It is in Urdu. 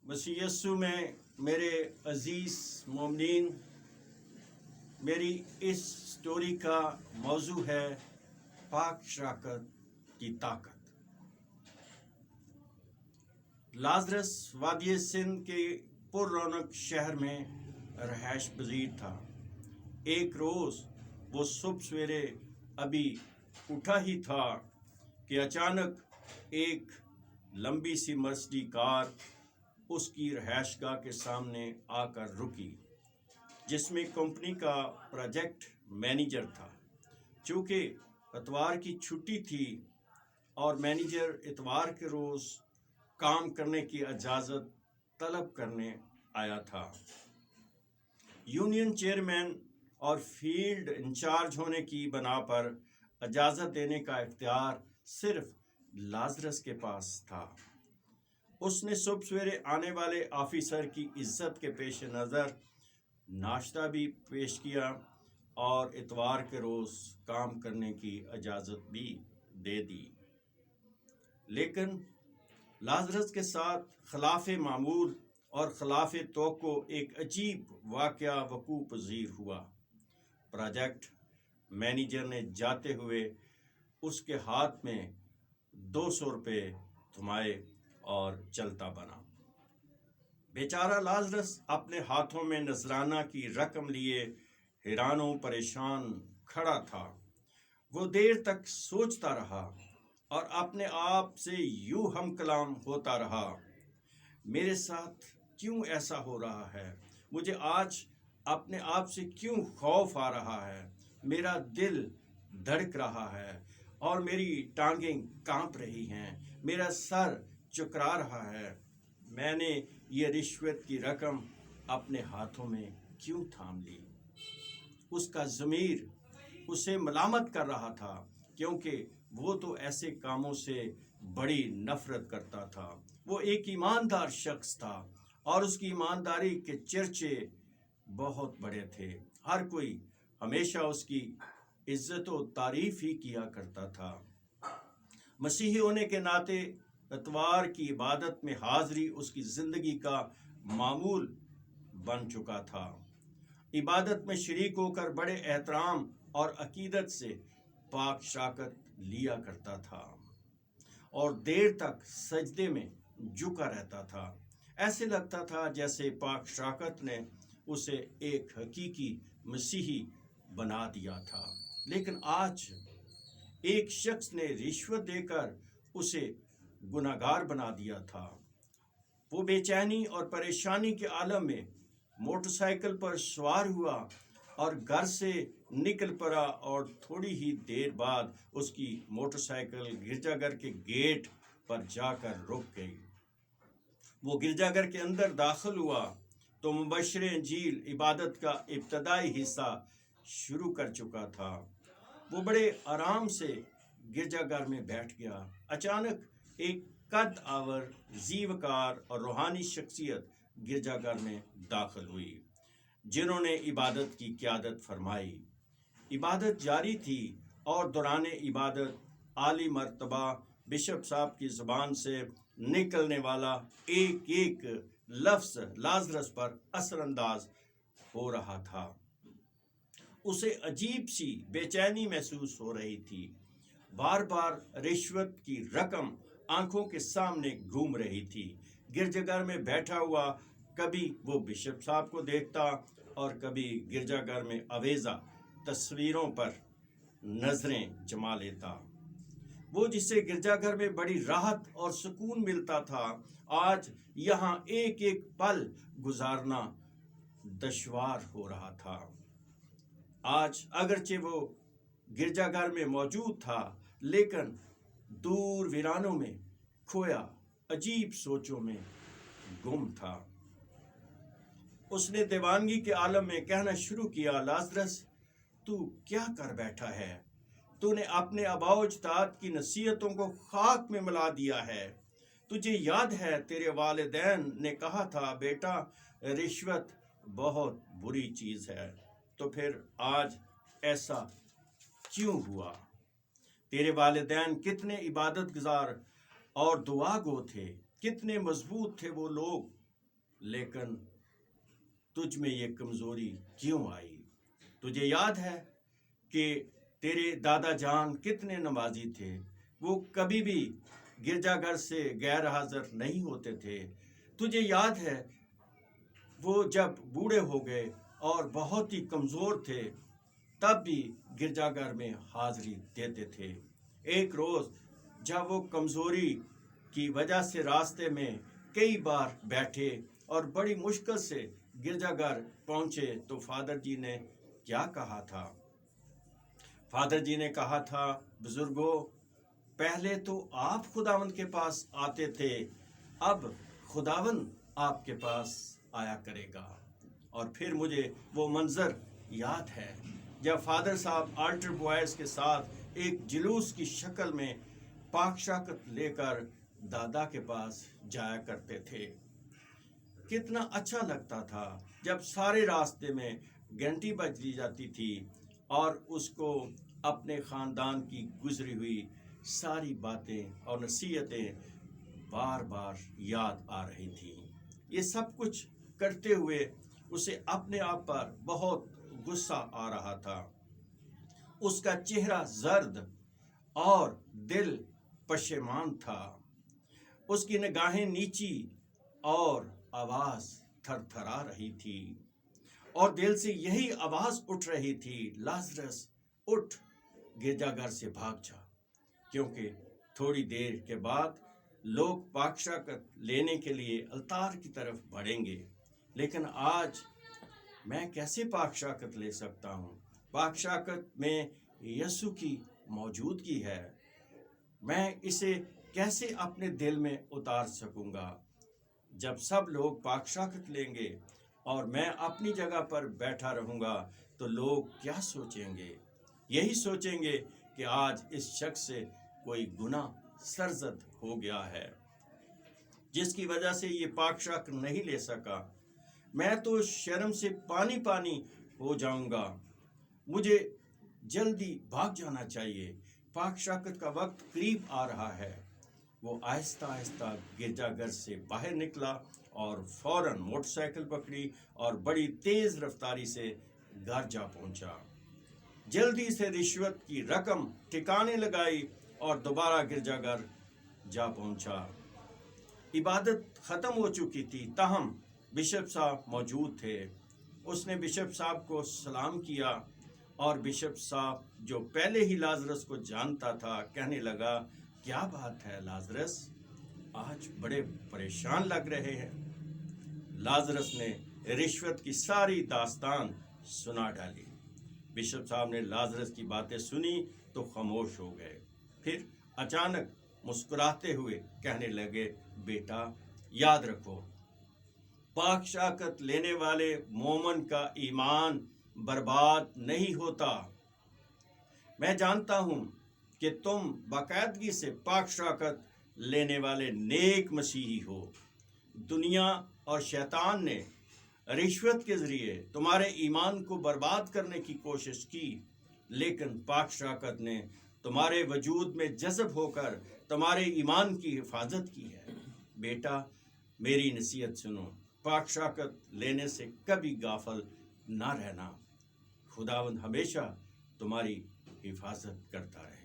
مسیح یسوع میں میرے عزیز مومنین، میری اس سٹوری کا موضوع ہے پاک شراکت کی طاقت۔ لازرس وادی سندھ کے پر رونق شہر میں رہائش پذیر تھا۔ ایک روز وہ صبح سویرے ابھی اٹھا ہی تھا کہ اچانک ایک لمبی سی مرسڈی کار اس کی رہائش گاہ کے سامنے آ کر رکی، جس میں کمپنی کا پروجیکٹ مینیجر تھا۔ چونکہ اتوار کی چھٹی تھی اور مینیجر اتوار کے روز کام کرنے کی اجازت طلب کرنے آیا تھا۔ یونین چیئرمین اور فیلڈ انچارج ہونے کی بنا پر اجازت دینے کا اختیار صرف لازرس کے پاس تھا۔ اس نے صبح سویرے آنے والے آفیسر کی عزت کے پیش نظر ناشتہ بھی پیش کیا اور اتوار کے روز کام کرنے کی اجازت بھی دے دی۔ لیکن لازرس کے ساتھ خلاف معمول اور خلاف توقع ایک عجیب واقعہ وقوع پذیر ہوا۔ پروجیکٹ مینیجر نے جاتے ہوئے اس کے ہاتھ میں 200 روپے تھمائے اور چلتا بنا۔ بیچارہ لازرس اپنے ہاتھوں میں نذرانہ کی رقم لیے حیران و پریشان کھڑا تھا۔ وہ دیر تک سوچتا رہا اور اپنے آپ سے یوں ہم کلام ہوتا رہا، میرے ساتھ کیوں ایسا ہو رہا ہے؟ مجھے آج اپنے آپ سے کیوں خوف آ رہا ہے؟ میرا دل دھڑک رہا ہے اور میری ٹانگیں کانپ رہی ہیں، میرا سر چکرا رہا ہے۔ میں نے یہ رشوت کی رقم اپنے ہاتھوں میں کیوں تھام لی؟ اس کا ضمیر اسے ملامت کر رہا تھا، کیونکہ وہ تو ایسے کاموں سے بڑی نفرت کرتا تھا۔ وہ ایک ایماندار شخص تھا اور اس کی ایمانداری کے چرچے بہت بڑے تھے۔ ہر کوئی ہمیشہ اس کی عزت و تعریف ہی کیا کرتا تھا۔ مسیحی ہونے کے ناطے اتوار کی عبادت میں حاضری اس کی زندگی کا معمول بن چکا تھا۔ عبادت میں شریک ہو کر بڑے احترام اور عقیدت سے پاک شراکت لیا کرتا تھا اور دیر تک سجدے میں جھکا رہتا تھا۔ ایسے لگتا تھا جیسے پاک شراکت نے اسے ایک حقیقی مسیحی بنا دیا تھا۔ لیکن آج ایک شخص نے رشوت دے کر اسے گناہگار بنا دیا تھا۔ وہ بے چینی اور پریشانی کے عالم میں موٹر سائیکل پر سوار ہوا اور گھر سے نکل پڑا، اور تھوڑی ہی دیر بعد اس کی موٹر سائیکل گرجا گھر کے گیٹ پر جا کر رک گئی۔ وہ گرجا گھر کے اندر داخل ہوا تو مبشر انجیل عبادت کا ابتدائی حصہ شروع کر چکا تھا۔ وہ بڑے آرام سے گرجا گھر میں بیٹھ گیا۔ اچانک ایک قد آور، زیوکار اور روحانی شخصیت گرجا گھر میں داخل ہوئی، جنہوں نے عبادت کی قیادت فرمائی۔ عبادت جاری تھی اور دوران عبادت اعلی مرتبہ بشپ صاحب کی زبان سے نکلنے والا ایک ایک لفظ لازرس پر اثر انداز ہو رہا تھا۔ اسے عجیب سی بے چینی محسوس ہو رہی تھی۔ بار بار رشوت کی رقم آنکھوں کے سامنے گھوم رہی تھی۔ گرجا گھر میں بیٹھا ہوا کبھی وہ بشپ صاحب کو دیکھتا اور کبھی گرجا گھر میں آویزہ تصویروں پر نظریں جما لیتا۔ وہ جسے گرجا گھر میں بڑی راحت اور سکون ملتا تھا، آج یہاں ایک ایک پل گزارنا دشوار ہو رہا تھا۔ آج اگرچہ وہ گرجا گھر میں موجود تھا، لیکن دور ویرانوں میں کھویا عجیب سوچوں میں گم تھا۔ اس نے دیوانگی کے عالم میں کہنا شروع کیا، لازرس تو کیا کر بیٹھا ہے؟ تو نے اپنے آباء و اجداد کی نصیحتوں کو خاک میں ملا دیا ہے۔ تجھے یاد ہے تیرے والدین نے کہا تھا، بیٹا رشوت بہت بری چیز ہے، تو پھر آج ایسا کیوں ہوا؟ تیرے والدین کتنے عبادت گزار اور دعا گو تھے، کتنے مضبوط تھے وہ لوگ لیکن تجھ میں یہ کمزوری کیوں آئی؟ تجھے یاد ہے کہ تیرے دادا جان کتنے نمازی تھے، وہ کبھی بھی گرجا گھر سے غیر حاضر نہیں ہوتے تھے۔ تجھے یاد ہے وہ جب بوڑھے ہو گئے اور بہت ہی کمزور تھے تب بھی گرجا گھر میں حاضری دیتے تھے۔ ایک روز جب وہ کمزوری کی وجہ سے راستے میں کئی بار بیٹھے اور بڑی مشکل سے گرجا گھر پہنچے تو فادر جی نے کیا کہا تھا؟ فادر جی نے کہا تھا، بزرگوں، پہلے تو آپ خداوند کے پاس آتے تھے، اب خداوند آپ کے پاس آیا کرے گا۔ اور پھر مجھے وہ منظر یاد ہے جب فادر صاحب آلٹر بوائز کے ساتھ ایک جلوس کی شکل میں پاک شاکت لے کر دادا کے پاس جایا کرتے تھے۔ کتنا اچھا لگتا تھا جب سارے راستے میں گھنٹی بج دی جاتی تھی اور اس کو اپنے خاندان کی گزری ہوئی ساری باتیں اور نصیحتیں بار بار یاد آ رہی تھیں۔ یہ سب کچھ کرتے ہوئے اسے اپنے آپ پر بہت غصہ آ رہا تھا۔ اس کا چہرہ زرد اور دل پشیمان تھا۔ اس کی نگاہیں نیچی اور آواز تھر تھرا رہی تھی اور دل سے یہی آواز اٹھ رہی تھی، لازرس اٹھ گرجا گھر سے بھاگ جا، کیونکہ تھوڑی دیر کے بعد لوگ پاک شاکت لینے کے لیے التار کی طرف بڑھیں گے۔ لیکن آج میں کیسے پاک شاکت لے سکتا ہوں؟ پاک شاکت میں یسوع کی موجودگی ہے، میں اسے کیسے اپنے دل میں اتار سکوں گا؟ جب سب لوگ پاک شاکت لیں گے اور میں اپنی جگہ پر بیٹھا رہوں گا تو لوگ کیا سوچیں گے؟ یہی سوچیں گے کہ آج اس شخص سے کوئی گناہ سرزد ہو گیا ہے جس کی وجہ سے یہ پاک شاکت نہیں لے سکا۔ میں تو شرم سے پانی پانی ہو جاؤں گا، مجھے جلدی بھاگ جانا چاہیے، پاک شاکت کا وقت قریب آ رہا ہے۔ وہ آہستہ آہستہ گرجا گھر سے باہر نکلا اور فوراً موٹر سائیکل پکڑی اور بڑی تیز رفتاری سے گھر جا پہنچا۔ جلدی سے رشوت کی رقم ٹھکانے لگائی اور دوبارہ گرجا گھر جا پہنچا۔ عبادت ختم ہو چکی تھی، تاہم بشپ صاحب موجود تھے۔ اس نے بشپ صاحب کو سلام کیا اور بشپ صاحب جو پہلے ہی لازرس کو جانتا تھا کہنے لگا، کیا بات ہے لازرس، آج بڑے پریشان لگ رہے ہیں۔ لازرس نے رشوت کی ساری داستان سنا ڈالی۔ بشپ صاحب نے لازرس کی باتیں سنی تو خاموش ہو گئے، پھر اچانک مسکراتے ہوئے کہنے لگے، بیٹا یاد رکھو، پاک شاکت لینے والے مومن کا ایمان برباد نہیں ہوتا۔ میں جانتا ہوں کہ تم باقاعدگی سے پاک شاکت لینے والے نیک مسیحی ہو۔ دنیا اور شیطان نے رشوت کے ذریعے تمہارے ایمان کو برباد کرنے کی کوشش کی، لیکن پاک شاکت نے تمہارے وجود میں جذب ہو کر تمہارے ایمان کی حفاظت کی ہے۔ بیٹا میری نصیحت سنو، پاک شاکت لینے سے کبھی غافل نہ رہنا۔ خداوند ہمیشہ تمہاری حفاظت کرتا رہے۔